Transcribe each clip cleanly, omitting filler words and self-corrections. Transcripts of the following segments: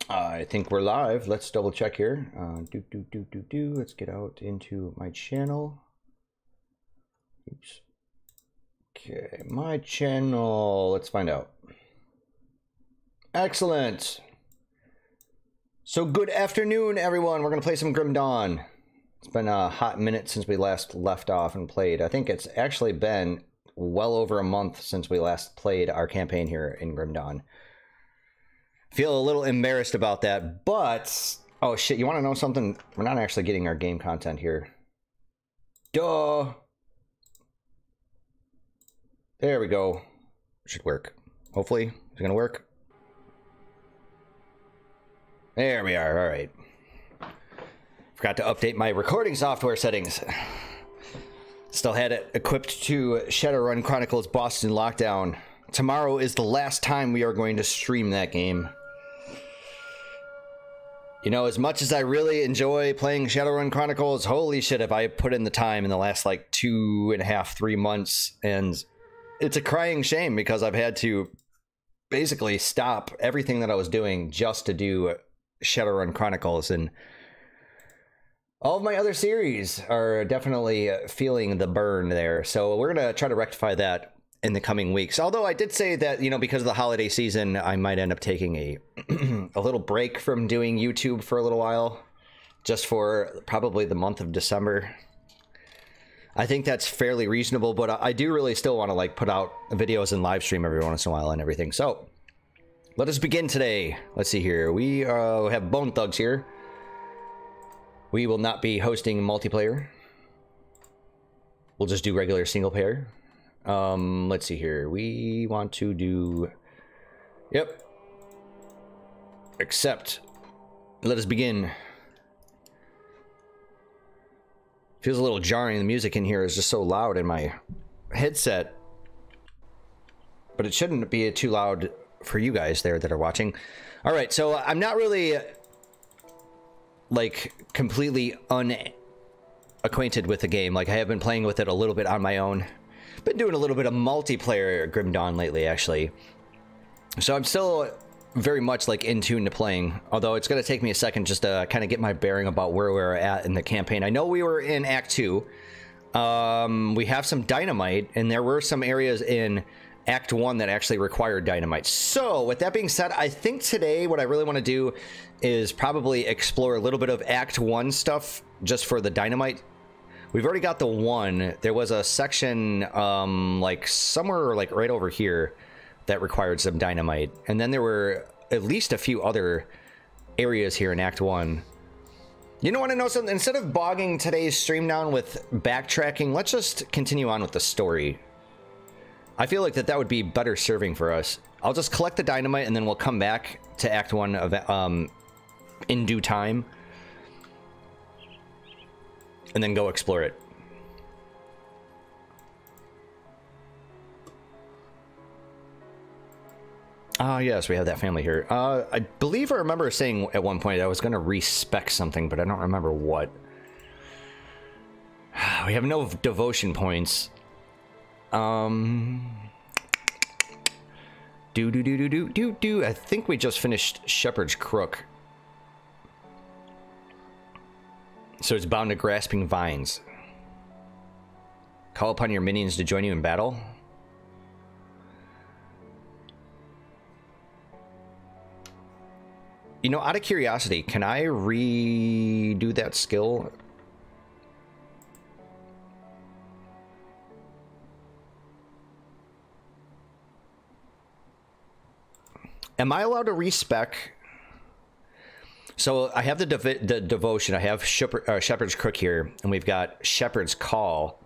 I think we're live. Let's double check here. Let's get out into my channel. Oops. Okay, my channel. Let's find out. Excellent. So good afternoon, everyone. We're going to play some Grim Dawn. It's been a hot minute since we last left off and played. I think it's actually been well over a month since we last played our campaign here in Grim Dawn. Feel a little embarrassed about that, but oh shit, you want to know something? We're not actually getting our game content here. Duh. There we go. Should work. Hopefully it's gonna work. There we are. All right. Forgot to update my recording software settings. Still had it equipped to Shadowrun Chronicles Boston Lockdown. Tomorrow is the last time we are going to stream that game. You know, as much as I really enjoy playing Shadowrun Chronicles, holy shit, have I put in the time in the last like 2.5, 3 months. And it's a crying shame because I've had to basically stop everything that I was doing just to do Shadowrun Chronicles. And all of my other series are definitely feeling the burn there. So we're going to try to rectify that in the coming weeks. Although I did say that, you know, because of the holiday season, I might end up taking a a little break from doing YouTube for a little while, just for probably the month of December. I think that's fairly reasonable, but I do really still want to like put out videos and live stream every once in a while and everything. So let us begin today. Let's see here. We have Bone Thugs here. We will not be hosting multiplayer. We'll just do regular single player. Let's see here. We want to do, yep, accept. Let us begin. Feels a little jarring. The music in here is just so loud in my headset, but it shouldn't be too loud for you guys there that are watching. All right, so I'm not really like completely unacquainted with the game. Like I have been playing with it a little bit on my own. Been doing a little bit of multiplayer Grim Dawn lately, actually. So I'm still very much like in tune to playing, although it's going to take me a second just to kind of get my bearing about where we're at in the campaign. I know we were in Act 2. We have some dynamite, and there were some areas in Act 1 that actually required dynamite. So with that being said, I think today what I really want to do is probably explore a little bit of Act 1 stuff just for the dynamite. We've already got the one. There was a section like somewhere like right over here that required some dynamite. And then there were at least a few other areas here in Act 1. You know, want to know something? Instead of bogging today's stream down with backtracking, let's just continue on with the story. I feel like that would be better serving for us. I'll just collect the dynamite and then we'll come back to Act 1 of, in due time. And then go explore it. Ah, yes, we have that family here. I believe I remember saying at one point I was going to respec something, but I don't remember what. We have no devotion points. I think we just finished Shepherd's Crook. So it's bound to grasping vines. Call upon your minions to join you in battle. You know, out of curiosity, can I redo that skill? Am I allowed to respec? So I have the devotion. I have Shepherd's Crook here, and we've got Shepherd's Call.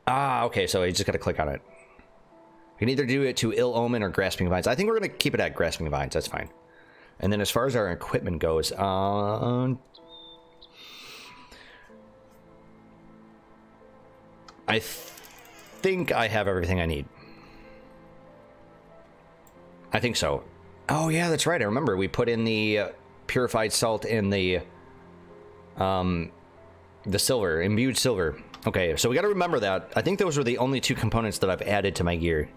Ah, okay, so you just got to click on it. You can either do it to Ill Omen or Grasping Vines. I think we're going to keep it at Grasping Vines. That's fine. And then as far as our equipment goes, I think I have everything I need. I think so. Oh, yeah, that's right. I remember we put in the purified salt in the silver, imbued silver. Okay, so we got to remember that. I think those were the only two components that I've added to my gear.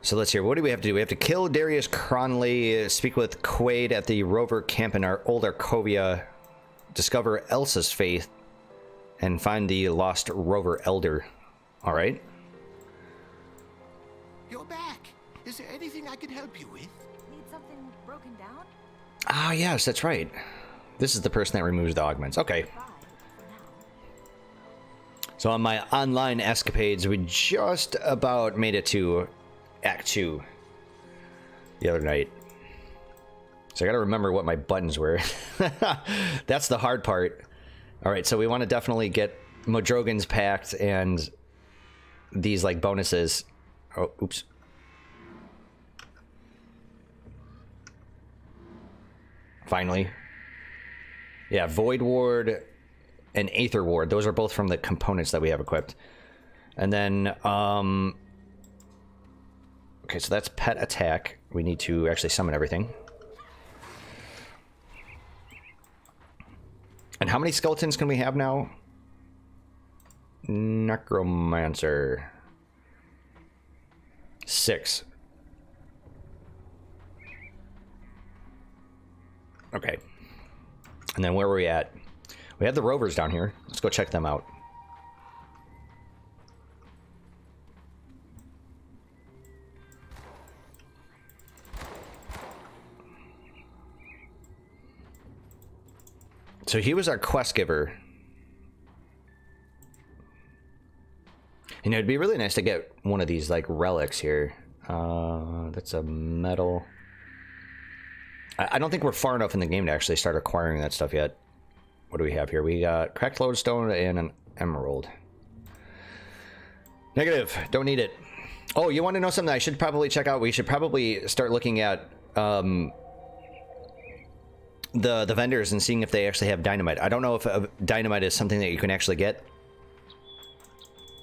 So let's hear. What do we have to do? We have to kill Darius Cronley, speak with Quaid at the Rover camp in our old Arcovia, discover Elsa's faith, and find the lost Rover elder. All right. You're back. Is there anything I can help you with? Need something broken down? Ah, yes, that's right. This is the person that removes the augments. Okay. Bye, for now. So on my online escapades, we just about made it to Act 2 the other night. So I gotta remember what my buttons were. That's the hard part. Alright, so we want to definitely get Modrogan's Pact and these, like, bonuses. Oh, oops. Finally. Yeah, Void Ward and Aether Ward. Those are both from the components that we have equipped. And then, okay, so that's Pet Attack. We need to actually summon everything. And how many skeletons can we have now? Necromancer. 6. Okay. And then where were we at? We have the rovers down here. Let's go check them out. So he was our quest giver. You know, it'd be really nice to get one of these, like, relics here. That's a metal. I don't think we're far enough in the game to actually start acquiring that stuff yet. What do we have here? We got cracked lodestone and an emerald. Negative. Don't need it. Oh, you want to know something I should probably check out? We should probably start looking at the vendors and seeing if they actually have dynamite. I don't know if dynamite is something that you can actually get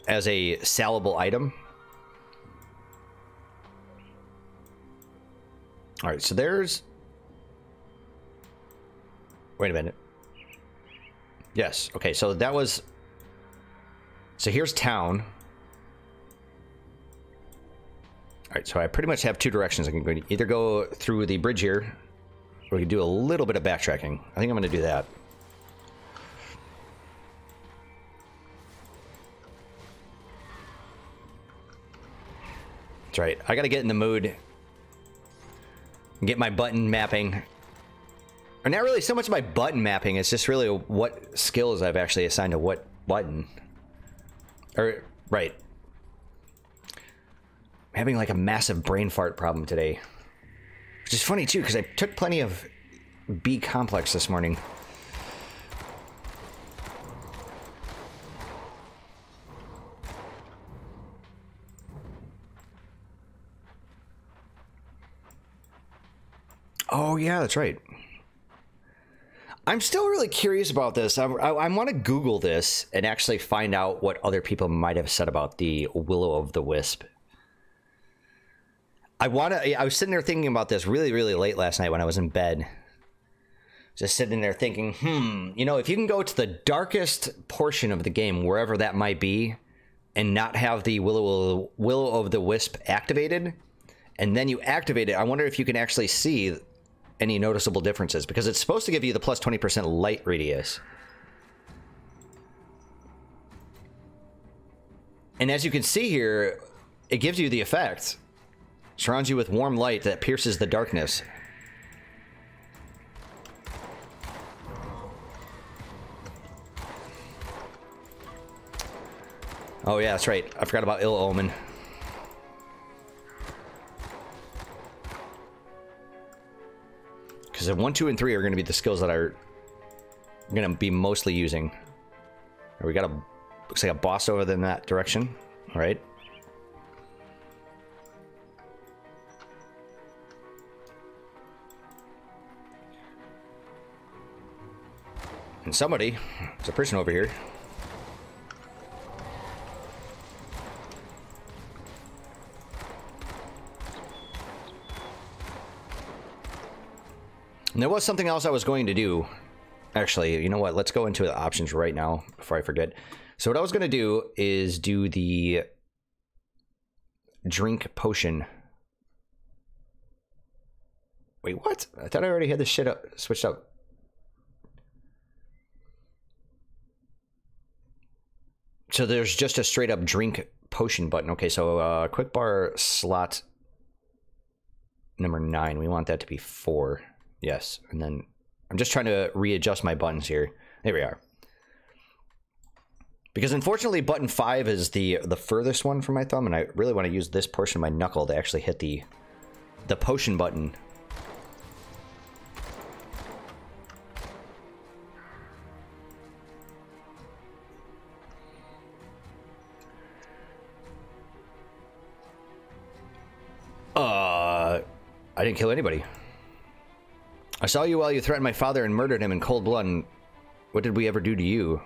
as a sellable item. All right, so there's... Wait a minute. Yes, okay, so that was... So here's town. All right, so I pretty much have two directions. I can either go through the bridge here, or we can do a little bit of backtracking. I think I'm going to do that. That's right. I got to get in the mood and get my button mapping. Or not really so much my button mapping. It's just really what skills I've actually assigned to what button. Or, right. I'm having like a massive brain fart problem today. Which is funny too, because I took plenty of B complex this morning. Oh yeah, that's right. I'm still really curious about this. I want to Google this and actually find out what other people might have said about the Will of the Wisp. I was sitting there thinking about this really, really late last night when I was in bed. Just sitting there thinking, you know, if you can go to the darkest portion of the game, wherever that might be, and not have the Will of the Wisp activated, and then you activate it, I wonder if you can actually see any noticeable differences, because it's supposed to give you the plus 20% light radius. And as you can see here, it gives you the effect. Surrounds you with warm light that pierces the darkness. Oh yeah, that's right. I forgot about Ill Omen. Because 1, 2, and 3 are going to be the skills that are going to be mostly using. We got looks like a boss over in that direction. All right. And somebody, there's a person over here. And there was something else I was going to do. Actually, you know what? Let's go into the options right now before I forget. So what I was going to do is do the drink potion Wait, what? I thought I already had this shit up, switched up. So there's just a straight up drink potion button. Okay, so quick bar slot number 9. We want that to be 4. Yes, and then I'm just trying to readjust my buttons here. There we are. Because unfortunately button 5 is the furthest one from my thumb, and I really want to use this portion of my knuckle to actually hit the potion button. I didn't kill anybody. I saw you while you threatened my father and murdered him in cold blood. And what did we ever do to you?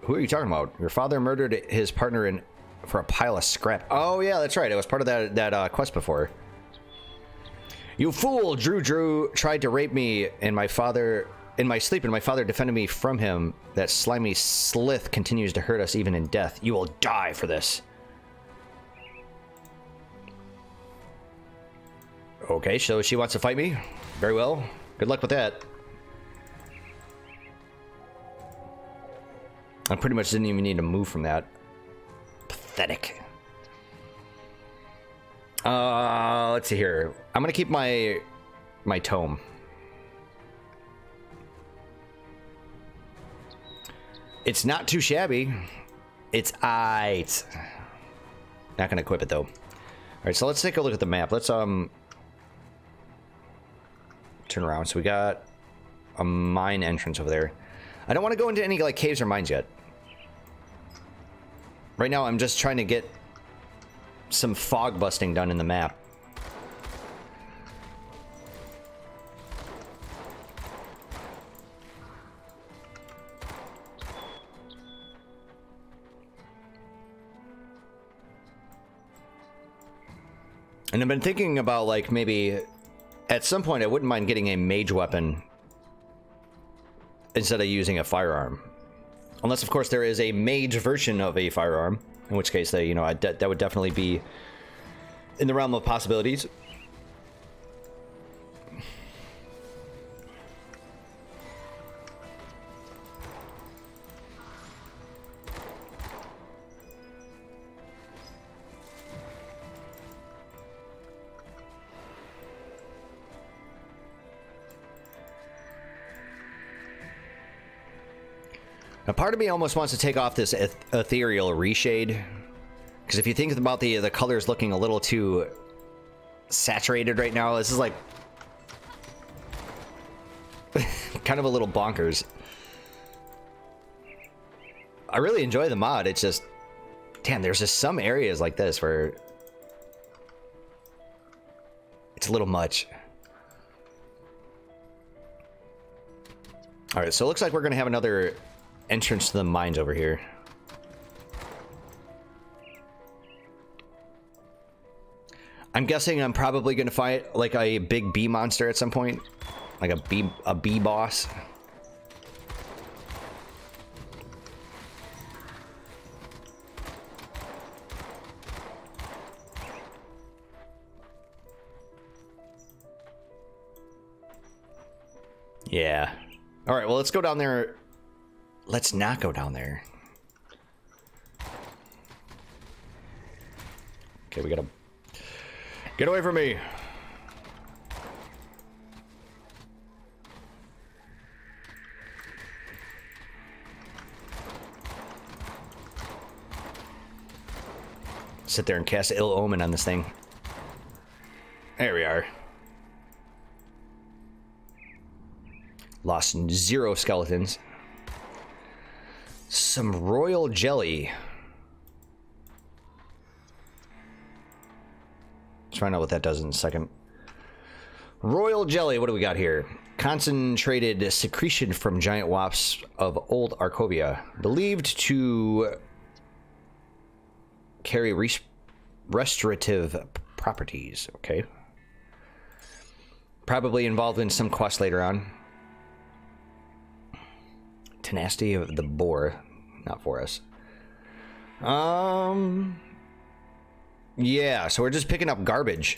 Who are you talking about? Your father murdered his partner for a pile of scrap. Oh yeah, that's right. It was part of that quest before. You fool! Drew tried to rape me and my father in my sleep, and my father defended me from him. That slimy slith continues to hurt us even in death. You will die for this. Okay, so she wants to fight me? Very well. Good luck with that. I pretty much didn't even need to move from that. Pathetic. Let's see here. I'm gonna keep my tome. It's not too shabby. It's aight. Not gonna equip it though. All right, so let's take a look at the map. Let's turn around. So we got a mine entrance over there. I don't want to go into any like caves or mines yet. Right now I'm just trying to get some fog busting done in the map. And I've been thinking about like maybe at some point I wouldn't mind getting a mage weapon instead of using a firearm. Unless, of course, there is a mage version of a firearm, in which case, you know, that would definitely be in the realm of possibilities. Now, part of me almost wants to take off this ethereal reshade, because if you think about the colors looking a little too saturated right now, this is like kind of a little bonkers. I really enjoy the mod. It's just, damn, there's just some areas like this where it's a little much. All right, so it looks like we're gonna have another entrance to the mines over here. I'm guessing I'm probably gonna fight like a big bee monster at some point, like a bee boss. Yeah. All right, well, let's go down there. Let's not go down there. Okay, we gotta get away from me. Sit there and cast ill omen on this thing. There we are. Lost 0 skeletons. Some royal jelly. Let's find out what that does in a second. Royal jelly, what do we got here? Concentrated secretion from giant wasps of old Arcovia. Believed to carry restorative properties. Okay. Probably involved in some quest later on. Tenacity of the boar, not for us. Yeah, so we're just picking up garbage.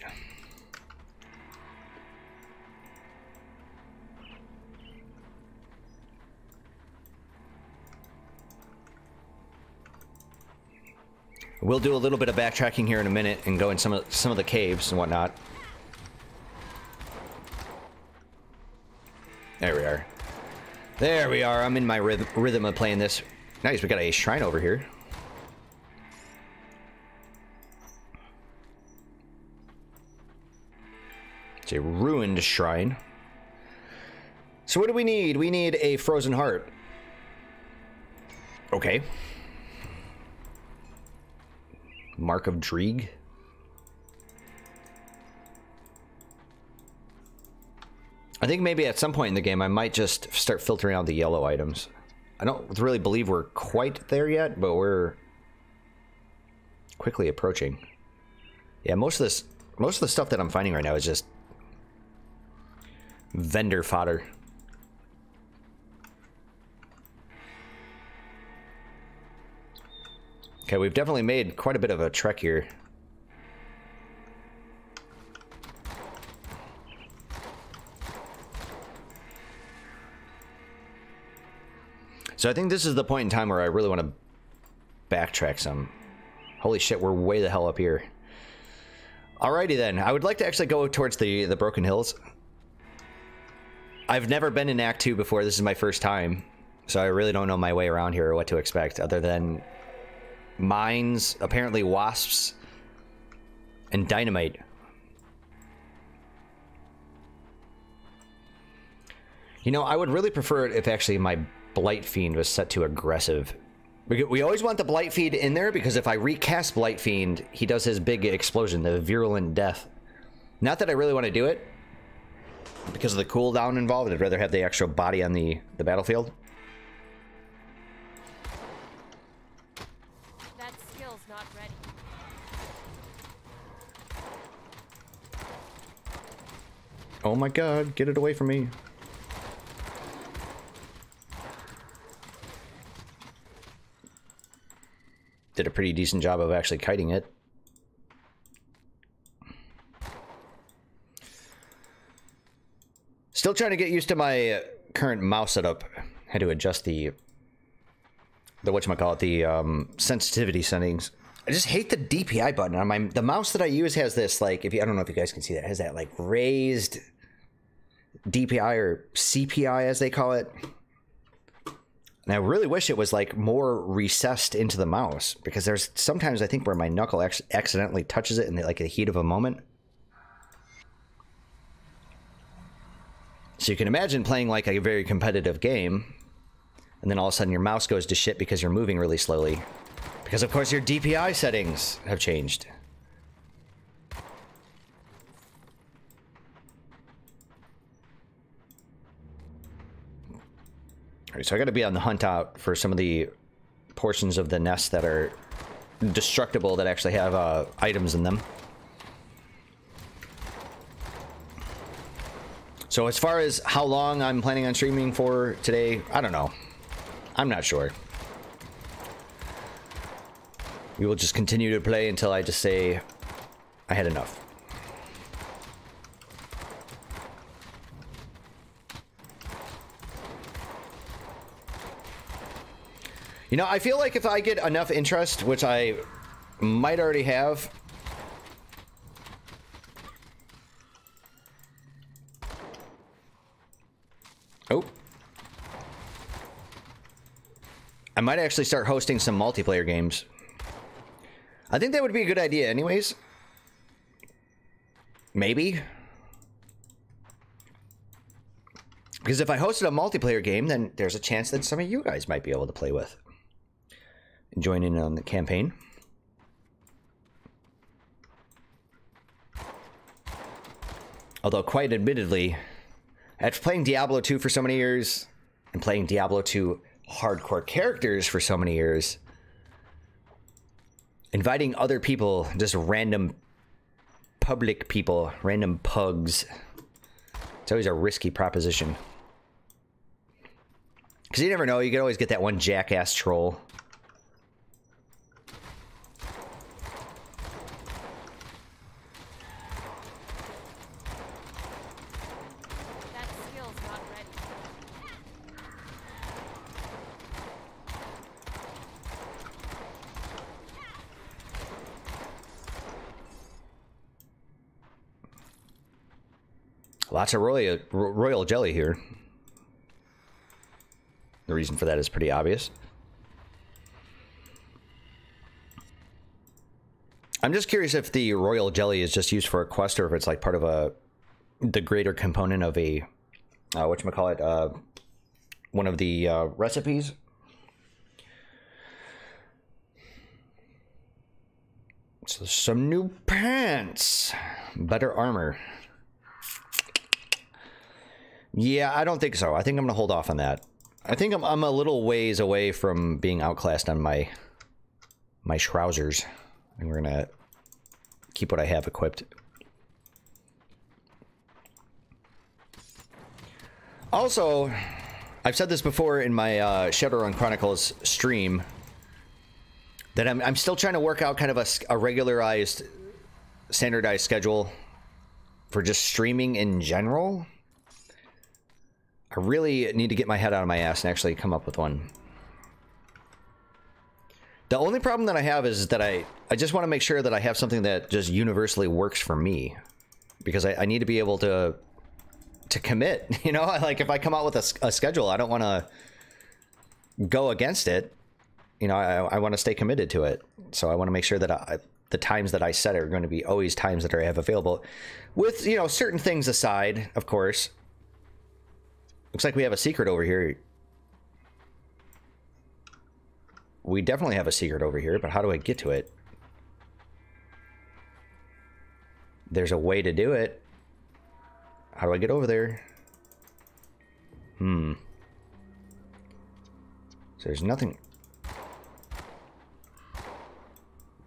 We'll do a little bit of backtracking here in a minute and go in some of the caves and whatnot. There we are. There we are. I'm in my rhythm of playing this. Nice, we got a shrine over here. It's a ruined shrine. So what do we need? We need a frozen heart. Okay. Mark of Dreeg. I think maybe at some point in the game I might just start filtering out the yellow items. I don't really believe we're quite there yet, but we're quickly approaching. Yeah, most of the stuff that I'm finding right now is just vendor fodder. Okay, we've definitely made quite a bit of a trek here. So I think this is the point in time where I really want to backtrack some. Holy shit, we're way the hell up here. Alrighty then, I would like to actually go towards the Broken Hills. I've never been in Act 2 before, this is my first time. So I really don't know my way around here or what to expect, other than mines, apparently wasps, and dynamite. You know, I would really prefer it if actually my Blight Fiend was set to aggressive. We always want the Blight Fiend in there because if I recast Blight Fiend, he does his big explosion, the virulent death. Not that I really want to do it because of the cooldown involved. I'd rather have the actual body on the battlefield. That skill's not ready. Oh my god, get it away from me. Did a pretty decent job of actually kiting it. Still trying to get used to my current mouse setup. Had to adjust the whatchamacallit, the sensitivity settings. I just hate the DPI button on the mouse that I use has this, like, I don't know if you guys can see that, it has that like raised DPI or CPI as they call it. And I really wish it was like more recessed into the mouse, because there's sometimes I think where my knuckle accidentally touches it in like the heat of a moment. So you can imagine playing like a very competitive game, and then all of a sudden your mouse goes to shit because you're moving really slowly. Because of course your DPI settings have changed. Alright, so I gotta be on the hunt out for some of the portions of the nest that are destructible, that actually have items in them. So as far as how long I'm planning on streaming for today, I don't know. I'm not sure. We will just continue to play until I just say I had enough. You know, I feel like if I get enough interest, which I might already have. Oh. I might actually start hosting some multiplayer games. I think that would be a good idea anyways. Maybe. Because if I hosted a multiplayer game, then there's a chance that some of you guys might be able to play with. And join in on the campaign. Although, quite admittedly, after playing Diablo 2 for so many years, and playing Diablo 2 hardcore characters for so many years, inviting other people, just random public people, random pugs, it's always a risky proposition. Because you never know, you could always get that one jackass troll. That skill's not ready. Lots of royal jelly here. The reason for that is pretty obvious. I'm just curious if the royal jelly is just used for a quest or if it's like part of the greater component of a whatchamacallit, one of the recipes. So some new pants, better armor. Yeah, I don't think so. I think I'm gonna hold off on that. I think I'm a little ways away from being outclassed on my trousers. And we're gonna keep what I have equipped. Also, I've said this before in my Shadowrun Chronicles stream that I'm still trying to work out kind of a regularized, standardized schedule for just streaming in general. I really need to get my head out of my ass and actually come up with one. The only problem that I have is that I just want to make sure that I have something that just universally works for me. Because I need to be able to commit, you know? Like, if I come out with a schedule, I don't want to go against it. You know, I want to stay committed to it. So I want to make sure that the times that I set are going to be always times that I have available. With, you know, certain things aside, of course. Looks like we have a secret over here. We definitely have a secret over here, but how do I get to it? There's a way to do it. How do I get over there? So there's nothing.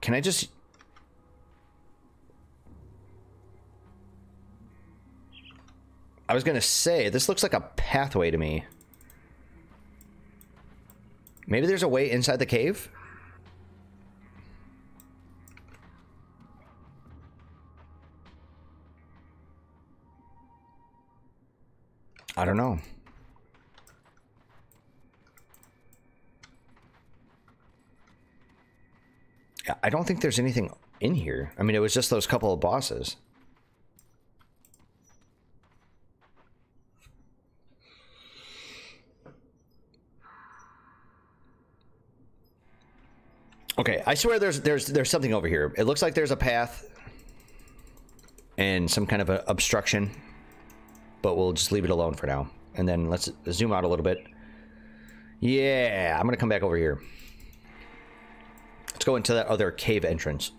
Can I just... I was gonna say, this looks like a pathway to me. Maybe there's a way inside the cave? I don't know. I don't think there's anything in here. I mean, it was just those couple of bosses. Okay, I swear there's something over here. It looks like there's a path and some kind of a obstruction, but we'll just leave it alone for now. And then let's zoom out a little bit. Yeah, I'm gonna come back over here. Let's go into that other cave entrance.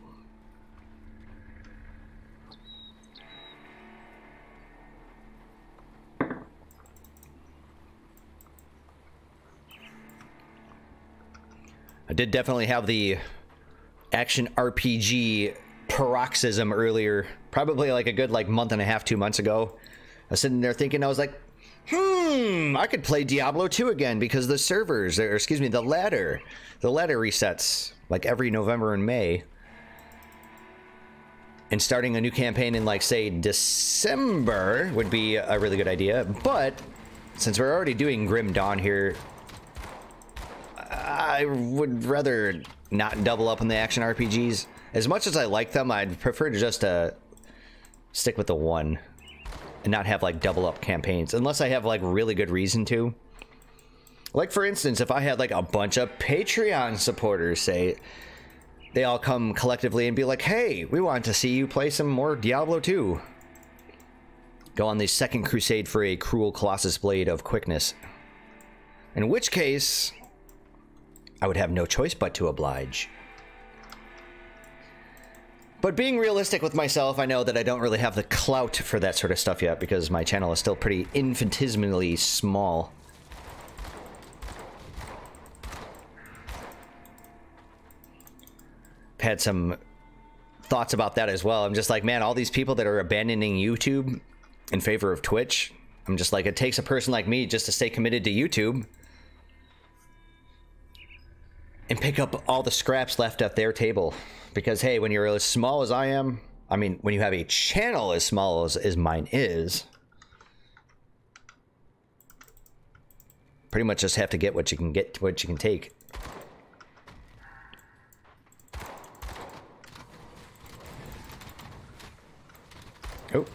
I did definitely have the action RPG paroxysm earlier, probably like a good month and a half, 2 months ago. I was sitting there thinking, I was like, I could play Diablo 2 again because the servers, or excuse me, the ladder resets like every November and May. And starting a new campaign in like, say, December would be a really good idea. But since we're already doing Grim Dawn here, I would rather not double up on the action RPGs. As much as I like them, I'd prefer to just stick with the one and not have like double up campaigns unless I have like really good reason to. Like, for instance, if I had like a bunch of Patreon supporters, say, they all come collectively and be like, hey, we want to see you play some more Diablo 2. Go on the second crusade for a cruel Colossus blade of quickness. In which case, I would have no choice but to oblige. But being realistic with myself, I know that I don't really have the clout for that sort of stuff yet because my channel is still pretty infinitesimally small. I've had some thoughts about that as well. I'm just like, man, all these people that are abandoning YouTube in favor of Twitch, I'm just like, it takes a person like me just to stay committed to YouTube and pick up all the scraps left at their table. Because, hey, when you're as small as I am, I mean, when you have a channel as small as mine is, pretty much just have to get what you can get, what you can take. Oh.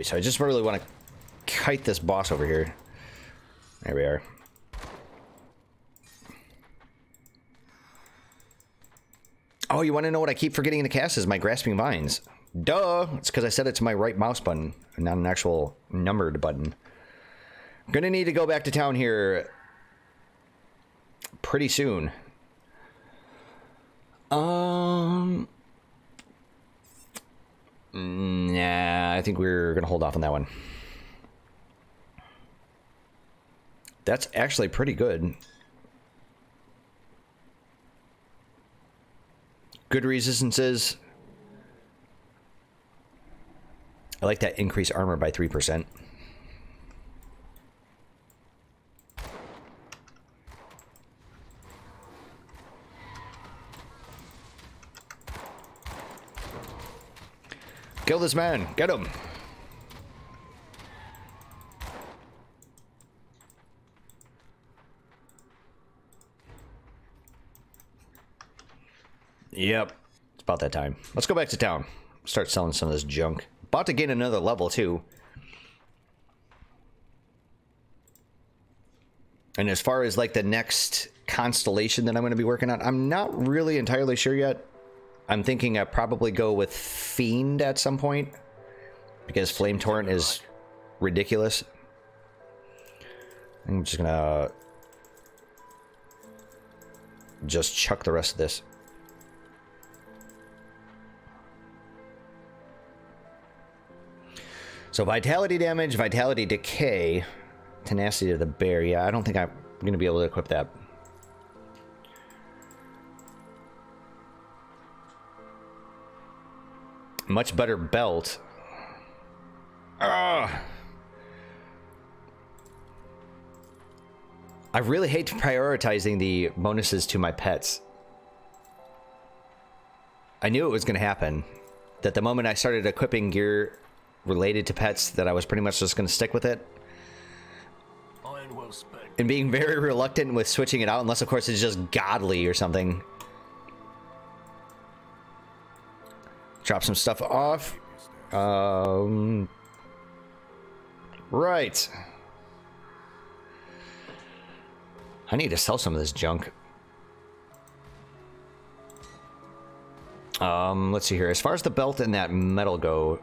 Alright, so I just really want to kite this boss over here. There we are. Oh, you want to know what I keep forgetting to cast is my grasping vines. Duh! It's because I set it to my right mouse button, and not an actual numbered button. I'm gonna need to go back to town here pretty soon. Nah, I think we're gonna hold off on that one. That's actually pretty good. Good resistances. I like that increased armor by 3%. Kill this man. Get him. Yep. It's about that time. Let's go back to town. Start selling some of this junk. About to gain another level, too. And as far as, like, the next constellation that I'm going to be working on, I'm not really entirely sure yet. I'm thinking I'd probably go with Fiend at some point. Because Flame Torrent is ridiculous. I'm just gonna just chuck the rest of this. So vitality damage, vitality decay, tenacity of the bear. Yeah, I don't think I'm going to be able to equip that. Much better belt. Ugh. I really hate prioritizing the bonuses to my pets. I knew it was going to happen. That the moment I started equipping gear related to pets, that I was pretty much just going to stick with it. And being very reluctant with switching it out, unless of course it's just godly or something. Drop some stuff off. Right. I need to sell some of this junk. Let's see here. As far as the belt and that metal go,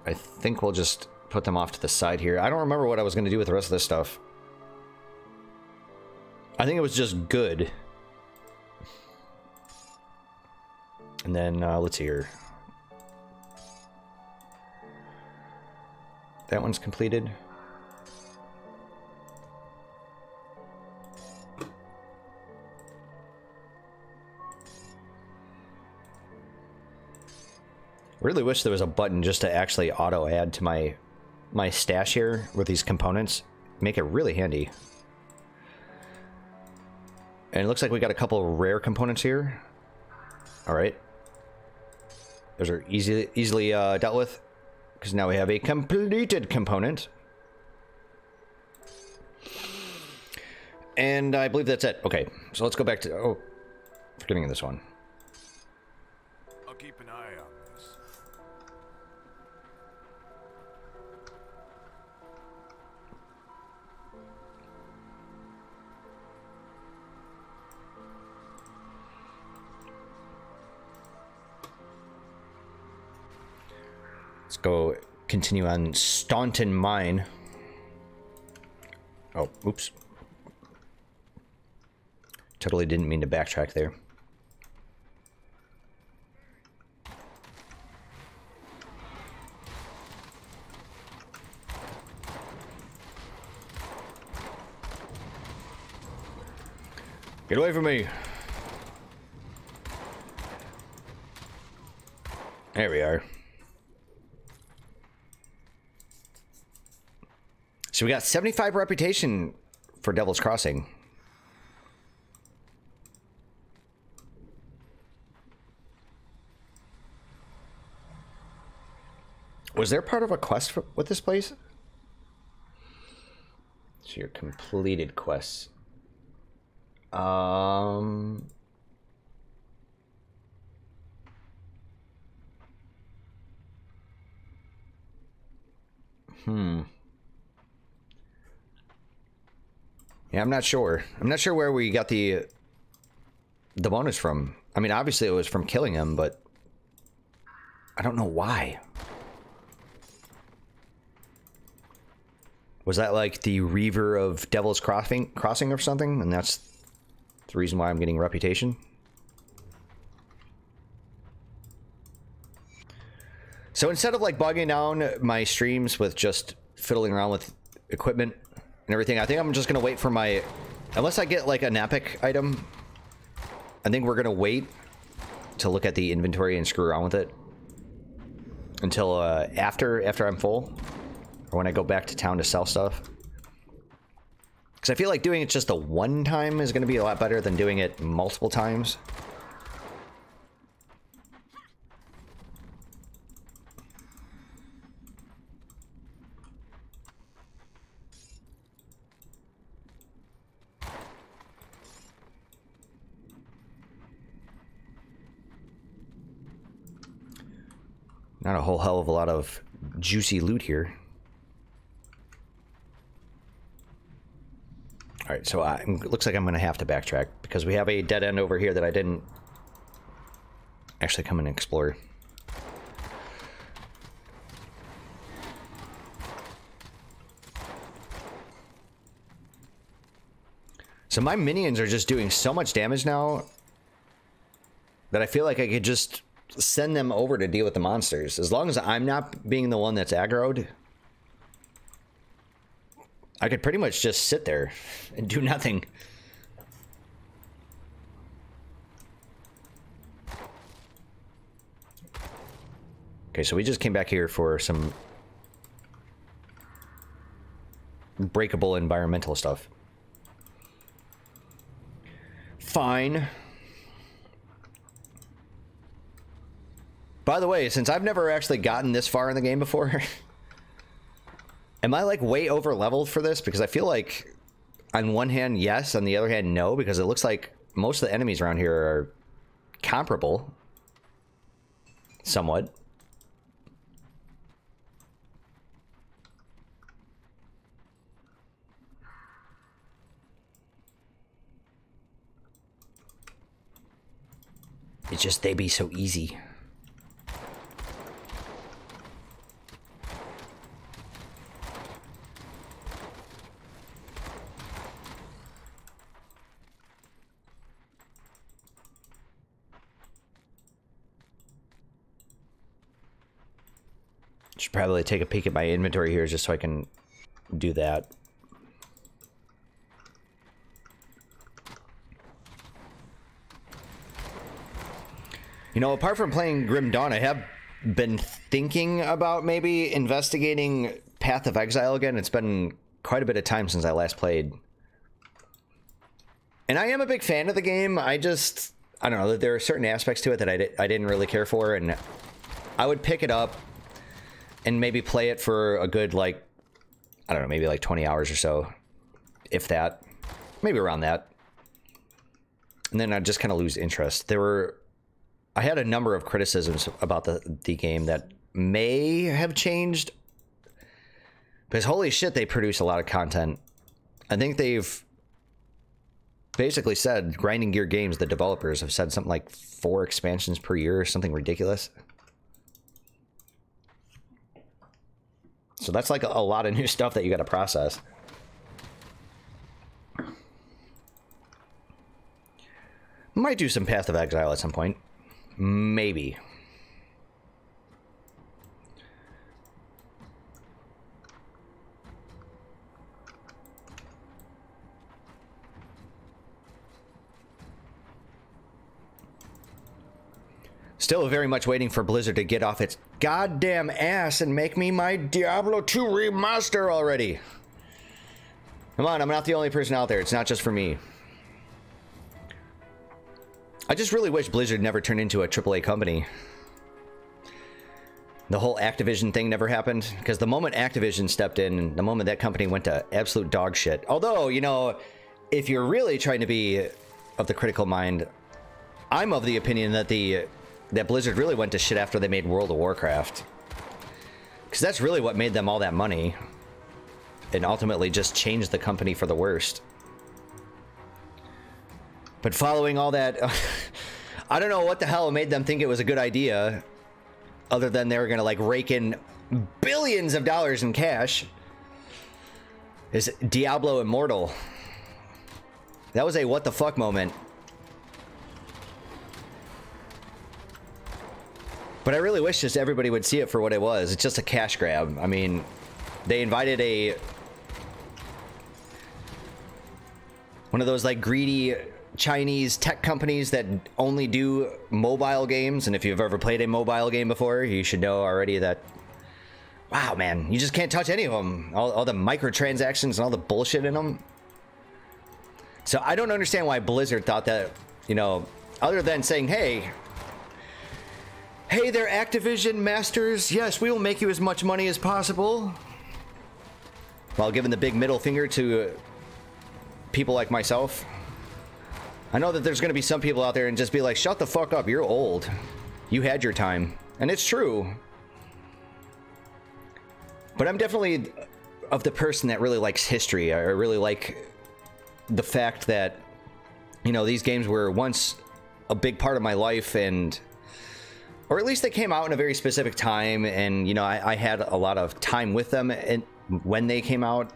I think we'll just put them off to the side here. I don't remember what I was going to do with the rest of this stuff. I think it was just good. And then, let's see here. That one's completed. Really wish there was a button just to actually auto add to my stash here with these components. Make it really handy. And it looks like we got a couple rare components here. All right. Those are easily dealt with. Because now we have a completed component. And I believe that's it. Okay, so let's go back to... Oh, forgetting this one. I'll keep an eye on this. Let's go continue on Staunton Mine. Oh, oops. Totally didn't mean to backtrack there. Get away from me. There we are. So we got 75 reputation for Devil's Crossing. Was there part of a quest with this place? So your completed quests. Yeah, I'm not sure. I'm not sure where we got the bonus from. I mean, obviously it was from killing him, but I don't know why. Was that like the Reaver of Devil's Crossing or something? And that's the reason why I'm getting reputation? So instead of like bogging down my streams with just fiddling around with equipment and everything, I think I'm just going to wait for my... Unless I get like an epic item, I think we're going to wait to look at the inventory and screw around with it until after I'm full, or when I go back to town to sell stuff. Because I feel like doing it just the one time is going to be a lot better than doing it multiple times. Not a whole hell of a lot of juicy loot here. Alright, so it looks like I'm going to have to backtrack because we have a dead end over here that I didn't actually come and explore. So my minions are just doing so much damage now that I feel like I could just send them over to deal with the monsters. As long as I'm not being the one that's aggroed, I could pretty much just sit there and do nothing. Okay, so we just came back here for some breakable environmental stuff. Fine. By the way, since I've never actually gotten this far in the game before, am I like way over leveled for this? Because I feel like on one hand, yes, on the other hand, no, because it looks like most of the enemies around here are comparable. Somewhat. It's just they be so easy. Should probably take a peek at my inventory here just so I can do that. You know, apart from playing Grim Dawn, I have been thinking about maybe investigating Path of Exile again. It's been quite a bit of time since I last played. And I am a big fan of the game. I don't know, there are certain aspects to it that I didn't really care for, and I would pick it up and maybe play it for a good, like, I don't know, maybe like 20 hours or so, if that, maybe around that. And then I'd just kind of lose interest. I had a number of criticisms about the game that may have changed, because holy shit, they produce a lot of content. I think they've basically said, Grinding Gear Games, the developers, have said something like 4 expansions per year or something ridiculous. So that's like a lot of new stuff that you got to process. Might do some Path of Exile at some point. Maybe. Still very much waiting for Blizzard to get off its goddamn ass and make me my Diablo 2 remaster already. Come on, I'm not the only person out there. It's not just for me. I just really wish Blizzard never turned into a AAA company. The whole Activision thing never happened, because the moment Activision stepped in, the moment that company went to absolute dog shit. Although, you know, if you're really trying to be of the critical mind, I'm of the opinion that that Blizzard really went to shit after they made World of Warcraft. Because that's really what made them all that money. And ultimately just changed the company for the worst. But following all that, I don't know what the hell made them think it was a good idea, other than they were gonna like rake in billions of dollars in cash. Is Diablo Immortal? That was a what the fuck moment. But I really wish just everybody would see it for what it was. It's just a cash grab. I mean, they invited one of those like greedy Chinese tech companies that only do mobile games. And if you've ever played a mobile game before, you should know already that, wow, man, you just can't touch any of them. All the microtransactions and all the bullshit in them. So I don't understand why Blizzard thought that, you know, other than saying, hey, they're Activision masters. Yes, we will make you as much money as possible. While giving the big middle finger to people like myself. I know that there's going to be some people out there and just be like, shut the fuck up, you're old. You had your time. And it's true. But I'm definitely of the person that really likes history. I really like the fact that, you know, these games were once a big part of my life, and or at least they came out in a very specific time, and you know, I had a lot of time with them and when they came out.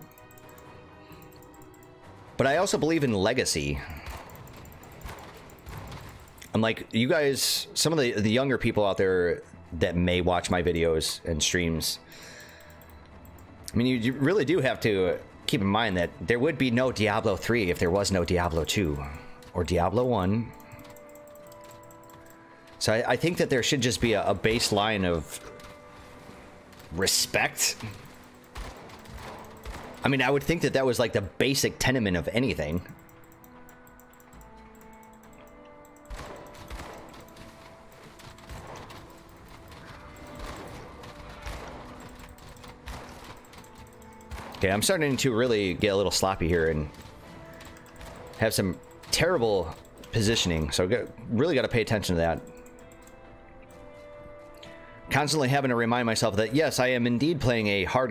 But I also believe in legacy. I'm like, you guys, some of the younger people out there that may watch my videos and streams, I mean, you really do have to keep in mind that there would be no Diablo 3 if there was no Diablo 2 or Diablo 1. So I think that there should just be a baseline of respect. I mean, I would think that that was like the basic tenement of anything. Okay, I'm starting to really get a little sloppy here and have some terrible positioning, so really got to pay attention to that. Constantly having to remind myself that yes, I am indeed playing a hard